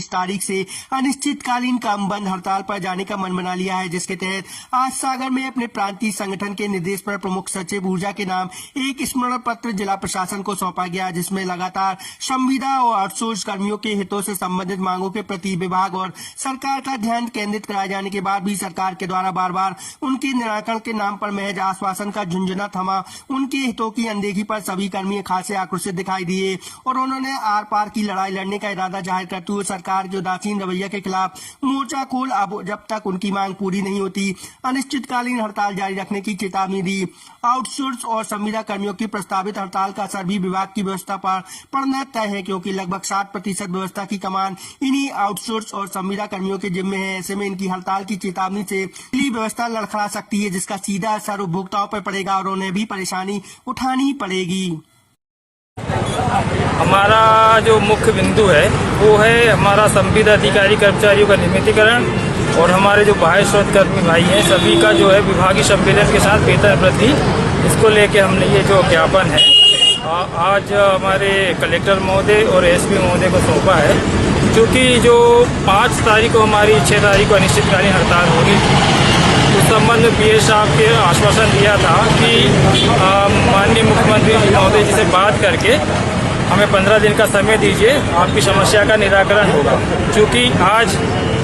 25 तारीख से अनिश्चितकालीन काम बंद हड़ताल पर जाने का मन बना लिया है, जिसके तहत आज सागर में अपने प्रांतीय संगठन के निर्देश पर प्रमुख सचिव ऊर्जा के नाम एक स्मरण पत्र जिला प्रशासन को सौंपा गया, जिसमें लगातार संविदा और आउटसोर्स कर्मियों के हितों से संबंधित मांगों के प्रति विभाग और सरकार का ध्यान केंद्रित कराए जाने के बाद भी सरकार के द्वारा बार बार उनके निराकरण के नाम पर महज आश्वासन का झुंझुना थमा। उनके हितों की अनदेखी पर सभी कर्मी खासे आक्रोशित दिखाई दिए और उन्होंने आर पार की लड़ाई लड़ने का इरादा जाहिर करते हुए सरकार के उदासीन रवैया के खिलाफ मोर्चा खोल अब जब तक उनकी मांग पूरी नहीं होती अनिश्चितकालीन हड़ताल जारी रखने की चेतावनी दी। आउटसोर्स और संविदा कर्मियों की प्रस्तावित हड़ताल का असर भी विभाग की व्यवस्था पर पड़ना तय है, क्योंकि लगभग 60% व्यवस्था की कमान इन्हीं आउटसोर्स और संविदा कर्मियों के जिम्मे है। ऐसे में इनकी हड़ताल की चेतावनी से व्यवस्था लड़खड़ा सकती है, जिसका सीधा असर उपभोक्ताओं पर पड़ेगा और उन्हें भी परेशानी उठानी पड़ेगी। हमारा जो मुख्य बिंदु है वो है हमारा संविदा अधिकारी कर्मचारियों का नियमितीकरण और हमारे जो बाह्य स्रोत कर्मी भाई हैं सभी का जो है विभागीय सम्मेलन के साथ वेतन वृद्धि, इसको लेके हमने ये जो ज्ञापन है आज हमारे कलेक्टर महोदय और एसपी महोदय को सौंपा है, क्योंकि जो 5 तारीख को हमारी 6 तारीख को अनिश्चितकालीन हड़ताल होगी उस संबंध में पीएस साहब के आश्वासन दिया था कि माननीय मुख्यमंत्री महोदय जी से बात करके हमें 15 दिन का समय दीजिए, आपकी समस्या का निराकरण होगा। क्योंकि आज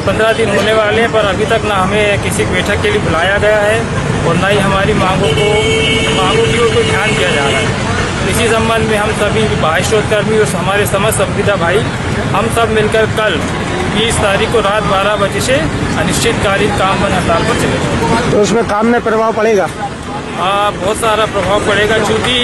15 दिन होने वाले हैं पर अभी तक ना हमें किसी बैठक के लिए बुलाया गया है और न ही हमारी मांगों की ओर कोई ध्यान दिया जा रहा है। इसी संबंध में हम सभी बाह्य स्रोत कर्मी और हमारे समस्त संविदा भाई हम सब मिलकर कल 20 तारीख को रात 12 बजे से अनिश्चितकालीन काम बंद हड़ताल पर चलेंगे। तो उसमें काम में प्रभाव पड़ेगा? बहुत सारा प्रभाव पड़ेगा, क्योंकि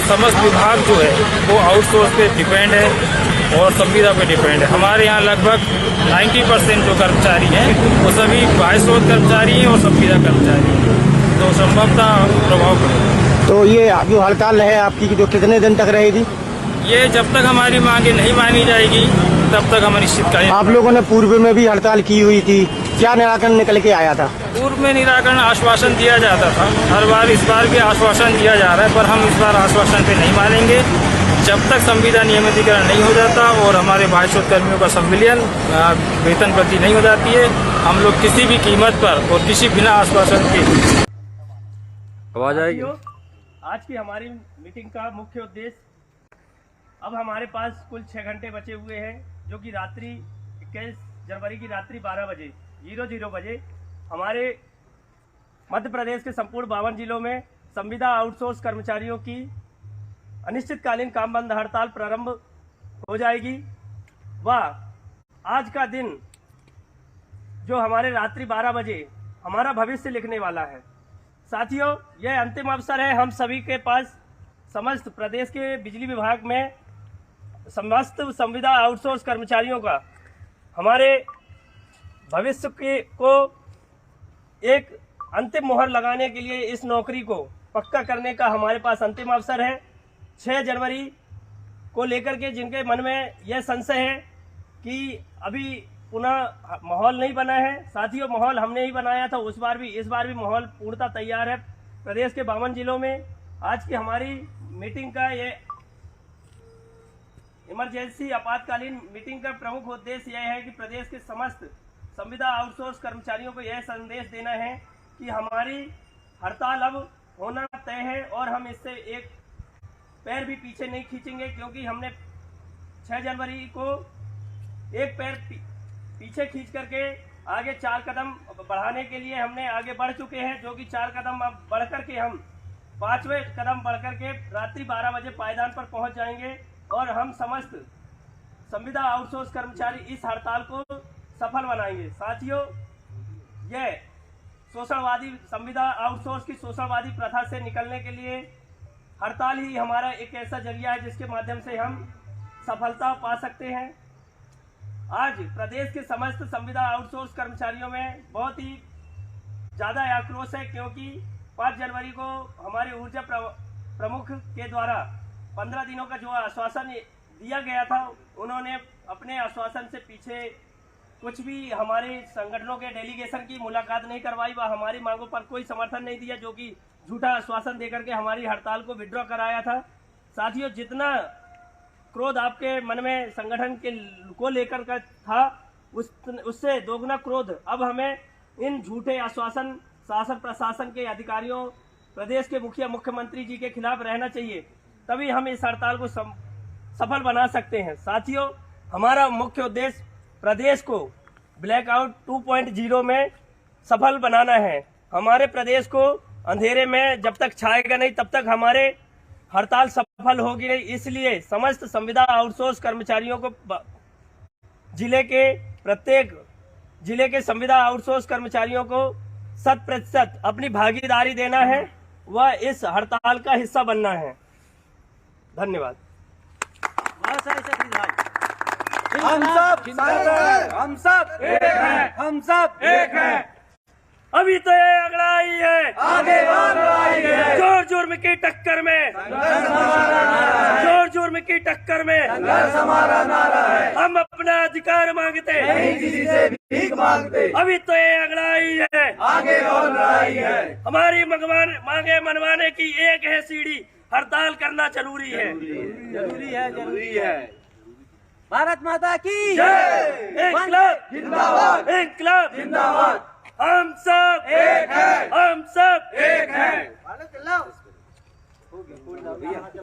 समस्त विभाग जो है वो आउटसोर्स पे डिपेंड है और संविदा पे डिपेंड है। हमारे यहाँ लगभग 90% जो कर्मचारी हैं वो सभी बाह्य स्रोत कर्मचारी हैं और संविदा कर्मचारी हैं, तो संभवतः प्रभाव पड़ेगा। तो ये जो हड़ताल है आपकी जो कितने दिन तक रहेगी? ये जब तक हमारी मांगे नहीं मानी जाएगी तब तक हम अनिश्चितकालीन। आप लोगों ने पूर्व में भी हड़ताल की हुई थी, क्या निराकरण निकल के आया था? पूर्व में निराकरण आश्वासन दिया जाता था हर बार, इस बार भी आश्वासन दिया जा रहा है, पर हम इस बार आश्वासन पे नहीं मानेंगे जब तक संविदा नियमितीकरण नहीं हो जाता और हमारे बाह्य स्रोत कर्मियों का संविलियन वेतन वृद्धि नहीं हो जाती है। हम लोग किसी भी कीमत पर और किसी बिना आश्वासन के आवाज आएगी। आज की हमारी मीटिंग का मुख्य उद्देश्य, अब हमारे पास कुल 6 घंटे बचे हुए हैं, जो कि रात्रि 21 जनवरी की रात्रि 12 बजे 00 बजे हमारे मध्य प्रदेश के संपूर्ण 52 जिलों में संविदा आउटसोर्स कर्मचारियों की अनिश्चितकालीन काम बंद हड़ताल प्रारंभ हो जाएगी। व आज का दिन जो हमारे रात्रि 12 बजे हमारा भविष्य लिखने वाला है। साथियों, यह अंतिम अवसर है हम सभी के पास, समस्त प्रदेश के बिजली विभाग में समस्त संविदा आउटसोर्स कर्मचारियों का हमारे भविष्य को एक अंतिम मोहर लगाने के लिए इस नौकरी को पक्का करने का हमारे पास अंतिम अवसर है। 6 जनवरी को लेकर के जिनके मन में यह संशय है कि अभी पुनः माहौल नहीं बना है, साथियों माहौल हमने ही बनाया था उस बार भी, इस बार भी माहौल पूर्णतः तैयार है। प्रदेश के 52 जिलों में आज की हमारी मीटिंग का ये इमरजेंसी आपातकालीन मीटिंग का प्रमुख उद्देश्य यह है कि प्रदेश के समस्त संविदा आउटसोर्स कर्मचारियों को यह संदेश देना है कि हमारी हड़ताल अब होना तय है और हम इससे एक पैर भी पीछे नहीं खींचेंगे, क्योंकि हमने 6 जनवरी को एक पैर पीछे खींच करके आगे 4 कदम बढ़ाने के लिए हमने आगे बढ़ चुके हैं, जो कि 4 कदम अब बढ़ करके हम 5वें कदम बढ़ करके रात्रि 12 बजे पायदान पर पहुंच जाएंगे और हम समस्त संविदा आउटसोर्स कर्मचारी इस हड़ताल को सफल बनाएंगे। साथियों, यह शोषणवादी संविदा आउटसोर्स की शोषणवादी प्रथा से निकलने के लिए हड़ताल ही हमारा एक ऐसा जरिया है जिसके माध्यम से हम सफलता पा सकते हैं। आज प्रदेश के समस्त संविदा आउटसोर्स कर्मचारियों में बहुत ही ज़्यादा आक्रोश है, क्योंकि 5 जनवरी को हमारे ऊर्जा प्रमुख के द्वारा 15 दिनों का जो आश्वासन दिया गया था, उन्होंने अपने आश्वासन से पीछे कुछ भी हमारे संगठनों के डेलीगेशन की मुलाकात नहीं करवाई व हमारी मांगों पर कोई समर्थन नहीं दिया, जो कि झूठा आश्वासन देकर के हमारी हड़ताल को विड्रॉ कराया था। साथियों, जितना क्रोध आपके मन में संगठन के को लेकर का था, उससे दोगुना क्रोध अब हमें इन झूठे आश्वासन शासन प्रशासन के अधिकारियों, प्रदेश के मुखिया मुख्यमंत्री जी के खिलाफ रहना चाहिए, तभी हम इस हड़ताल को सफल बना सकते हैं। साथियों, हमारा मुख्य उद्देश्य प्रदेश को ब्लैकआउट 2.0 में सफल बनाना है। हमारे प्रदेश को अंधेरे में जब तक छाएगा नहीं तब तक हमारे हड़ताल सफल होगी नहीं। इसलिए समस्त संविदा आउटसोर्स कर्मचारियों को जिले के संविदा आउटसोर्स कर्मचारियों को 100% अपनी भागीदारी देना है व इस हड़ताल का हिस्सा बनना है। धन्यवाद। हम सब एक हैं। अभी तो ये अगड़ाई है, आगे और लड़ाई है। जोर जोर में की टक्कर में, जोर जोर में की टक्कर में संघर्ष हमारा नारा है। हम अपना अधिकार मांगते, नहीं किसी से भीख मांगते। अभी तो ये अगड़ाई है, आगे और लड़ाई है। हमारी मांगे मनवाने की एक है सीढ़ी, हड़ताल करना जरूरी है। जरूरी है। भारत माता की जय। इंकलाब जिंदाबाद, इंकलाब जिंदाबाद। हम सब एक है, हम सब एक है।